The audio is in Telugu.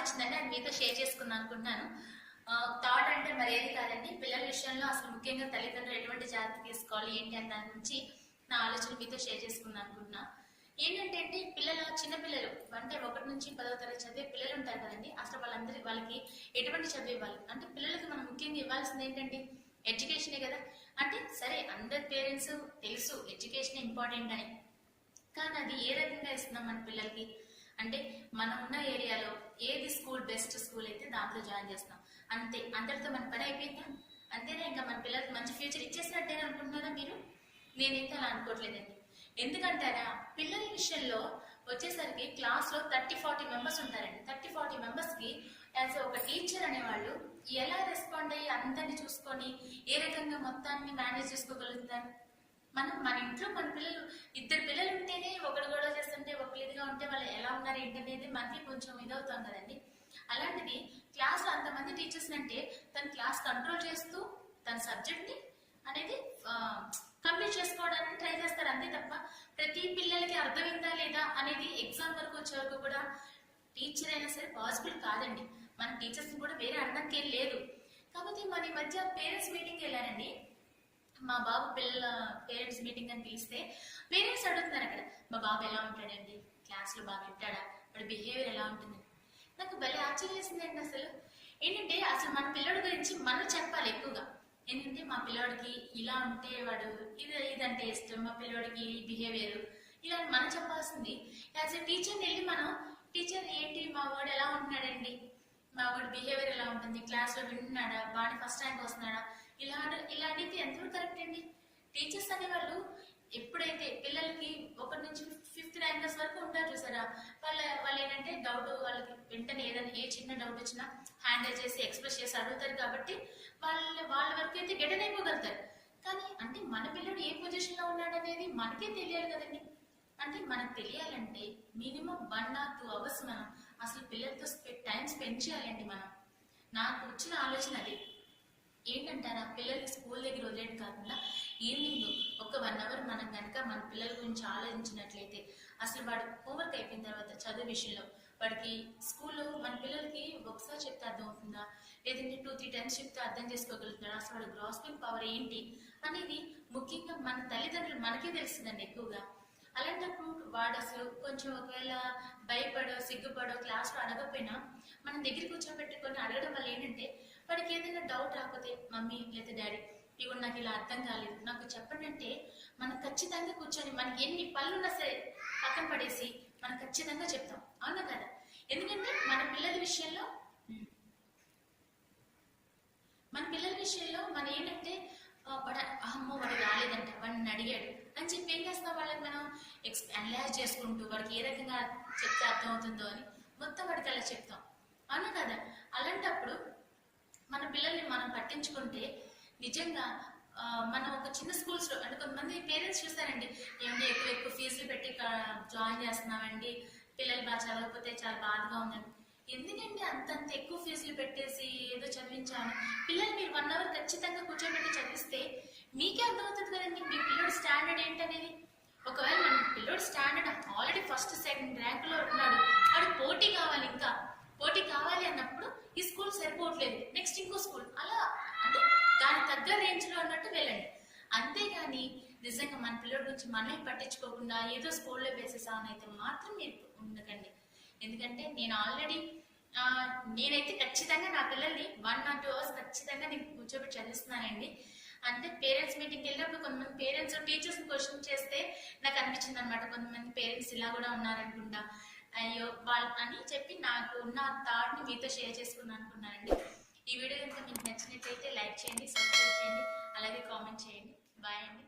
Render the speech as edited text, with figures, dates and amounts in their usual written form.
వచ్చిందండి, అది మీతో షేర్ చేసుకుందాం అనుకుంటున్నాను. థాట్ అంటే మరి ఏది కాదండి, పిల్లల విషయంలో అసలు ముఖ్యంగా తల్లిదండ్రులు ఎటువంటి జాగ్రత్త తీసుకోవాలి ఏంటి అన్న దాని నుంచి నా ఆలోచన మీతో షేర్ చేసుకుందాం అనుకుంటున్నా. ఏంటంటే అండి, చిన్నపిల్లలు అంటే 1 నుంచి 10వ తరగతి చదివే పిల్లలు ఉంటారు కదండి. అసలు వాళ్ళకి ఎటువంటి చదువు ఇవ్వాలి అంటే, పిల్లలకి మనం ముఖ్యంగా ఇవ్వాల్సింది ఏంటంటే ఎడ్యుకేషనే కదా. అంటే సరే, అందరి పేరెంట్స్ తెలుసు ఎడ్యుకేషన్ ఇంపార్టెంట్ అని, కానీ అది ఏ రకంగా ఇస్తున్నాం మన పిల్లలకి అంటే, మనం ఉన్న ఏరియాలో ఏది స్కూల్ బెస్ట్ స్కూల్ అయితే దాంట్లో జాయిన్ చేస్తాం అంతే. అందరితో మన పని అయిపోయిందా? అంతేనా? ఇంకా మన పిల్లలకి మంచి ఫ్యూచర్ ఇచ్చేసినట్టేనా అనుకుంటున్నారా మీరు? నేనైతే అలా అనుకోవట్లేదండి. ఎందుకంటారా, పిల్లల విషయంలో వచ్చేసరికి క్లాస్ లో 30-40 మెంబర్స్ ఉంటారండి. 30-40 మెంబర్స్ కి యాజ్ ఒక టీచర్ అనేవాళ్ళు ఎలా రెస్పాండ్ అయ్యి అందరినీ చూసుకొని ఏ రకంగా మొత్తాన్ని మేనేజ్ చేసుకోగలుగుతారు? మన ఇంట్లో మన పిల్లలు 2 పిల్లలు ఉంటేనే ఒకడు గొడవ చేస్తుంటే ఒకరు ఇదిగా ఉంటే వాళ్ళు ఎలా ఉన్నారు ఏంటనేది మనకి కొంచెం ఇదవుతాం కదండి. అలాంటిది క్లాస్ లో అంతమంది టీచర్స్ అంటే తన క్లాస్ కంట్రోల్ చేస్తూ తన సబ్జెక్ట్ ని అనేది కంప్లీట్ చేసుకోవడానికి ట్రై చేస్తారు అంతే తప్ప ప్రతి పిల్లలకి అర్థమైందా లేదా అనేది ఎగ్జామ్ వరకు వచ్చే వరకు కూడా టీచర్ అయినా సరే పాసిబుల్ కాదండి. మన టీచర్స్ కూడా వేరే అర్థంకి ఏం లేదు. కాబట్టి మన ఈ మధ్య పేరెంట్స్ మీటింగ్కి వెళ్ళానండి. మా బాబు పిల్లల పేరెంట్స్ మీటింగ్ అని పిలిస్తే పేరెంట్స్ అడుగుతున్నారు అక్కడ, మా బాబు ఎలా ఉంటాడండి, క్లాస్ లో బాగా వింటాడా, వాడి బిహేవియర్ ఎలా ఉంటుంది? నాకు భలే ఆశ్చర్యం వేసిందండి. అసలు మన పిల్లడి గురించి మనం చెప్పాలి ఎక్కువగా. ఏంటంటే, మా పిల్లడికి ఇలా ఉంటే వాడు ఇదంటే ఇష్టం, మా పిల్లడికి బిహేవియర్ ఇలా మనం చెప్పాల్సింది. యాజ్ ఎ టీచర్ని వెళ్ళి మనం, టీచర్ ఏంటి మా వాడు ఎలా ఉంటున్నాడండి, మా వాడి బిహేవియర్ ఎలా ఉంటుంది, క్లాస్ లో వింటున్నాడా, వాడి ఫస్ట్ ర్యాంక్ వస్తున్నాడా, ఇలా అడిగితే ఎంతవరకు కరెక్ట్ అండి? టీచర్స్ అనేవాళ్ళు ఎప్పుడైతే పిల్లలకి 1 నుంచి 5th ర్యాంకర్స్ వరకు ఉంటారు చూసారా, వాళ్ళు ఏంటంటే డౌట్, వాళ్ళకి వెంటనే ఏదైనా ఏ చిన్న డౌట్ వచ్చినా హ్యాండిల్ చేసి ఎక్స్ప్రెస్ చేసి అడుగుతారు కాబట్టి వాళ్ళ వరకు అయితే గెటన్ అయిపోగలుగుతారు. కానీ అంటే మన పిల్లడు ఏ పొజిషన్ లో ఉన్నాడు అనేది మనకే తెలియాలి కదండి. అంటే మనకు తెలియాలంటే మినిమం 1 or 2 hours మనం అసలు పిల్లలతో టైం స్పెండ్ చేయాలండి. నాకు వచ్చిన ఆలోచన అది. ఏంటంటారా, పిల్లలకి స్కూల్ దగ్గర వదిలేయడం కాకుండా ఈవినింగ్ ఒక 1 hour మనం కనుక మన పిల్లల గురించి ఆలోచించినట్లయితే, అసలు వాడు హోంవర్క్ అయిపోయిన తర్వాత చదువు విషయంలో వాడికి స్కూల్లో మన పిల్లలకి ఒకసారి చెప్తే అర్థం అవుతుందా, లేదంటే 2-3 times చెప్తే అర్థం చేసుకోగలుగుతాడా, అసలు వాడి గ్రాస్పింగ్ పవర్ ఏంటి అనేది ముఖ్యంగా మన తల్లిదండ్రులు మనకే తెలుస్తుందండి ఎక్కువగా. అలాంటప్పుడు వాడు అసలు కొంచెం ఒకవేళ భయపడో సిగ్గుపడో క్లాస్లో అడగకపోయినా మనం దగ్గర కూర్చోబెట్టుకొని అడగడం వల్ల ఏంటంటే, వాడికి ఏదైనా డౌట్ రాకపోతే మమ్మీ లేదా డాడీ ఇవి నాకు ఇలా అర్థం కాలేదు నాకు చెప్పండి అంటే, మనం ఖచ్చితంగా కూర్చొని మనకి ఎన్ని పనులున్నా సరే పక్కన పడేసి మనం ఖచ్చితంగా చెప్తాం. అవునా కదా? ఎందుకంటే మన పిల్లల విషయంలో మన ఏంటంటే, అమ్మో వాడు రాలేదంట, వాడిని అడిగాడు అని చెప్పి ఏం చేస్తాం, వాళ్ళకి మనం అనలైజ్ చేసుకుంటూ వాడికి ఏ రకంగా చెప్తే అర్థమవుతుందో అని మొత్తం వాడికి అలా చెప్తాం. అవునా కదా? అలాంటప్పుడు మన పిల్లల్ని మనం పట్టించుకుంటే నిజంగా మనం ఒక చిన్న స్కూల్స్ లో అంటే కొంతమంది పేరెంట్స్ చూస్తారండి, ఏమంటే ఎక్కువ ఫీజులు పెట్టి జాయిన్ చేస్తున్నామండి, పిల్లలు బాగా చదవకపోతే చాలా బాధగా ఉందండి. ఎందుకంటే అంత ఎక్కువ ఫీజులు పెట్టేసి ఏదో చదివించాను, పిల్లలు మీరు 1 hour ఖచ్చితంగా కూర్చోబెట్టి చదివిస్తే మీకే అర్థమవుతుంది కదండి మీ పిల్లోడు స్టాండర్డ్ ఏంటనేది. ఒకవేళ మన పిల్లోడు standard already 1st, 2nd rank లో ఉన్నాడు, వాడు పోటీ కావాలి అన్నప్పుడు ఈ స్కూల్ సరిపోవట్లేదు, నెక్స్ట్ ఇంకో స్కూల్, అలా అంటే దాని తగ్గ రేంజ్ లో ఉన్నట్టు వెళ్ళండి. అంతేగాని నిజంగా మన పిల్లడి గురించి మనమే పట్టించుకోకుండా ఏదో స్కూల్లో వేసేసామనైతే మాత్రం మీరు ఉండకండి. ఎందుకంటే నేనైతే ఖచ్చితంగా నా పిల్లల్ని 1 or 2 hours ఖచ్చితంగా నేను కూర్చోబెట్టి చదివిస్తున్నానండి. అంటే పేరెంట్స్ మీటింగ్కి వెళ్ళినప్పుడు కొంతమంది పేరెంట్స్ టీచర్స్ క్వశ్చన్ చేస్తే నాకు అనిపించింది అనమాట, కొంతమంది పేరెంట్స్ ఇలా కూడా ఉన్నారనుకుంటా, అయ్యో వాళ్ళు అని చెప్పి నాకు ఉన్న థాట్ ని మీతో షేర్ చేసుకున్నాను అనుకున్నానండి. ఈ వీడియో కనుక మీకు నచ్చినట్లయితే లైక్ చేయండి, సబ్స్క్రైబ్ చేయండి, అలాగే కామెంట్ చేయండి. బాయ్ అండి.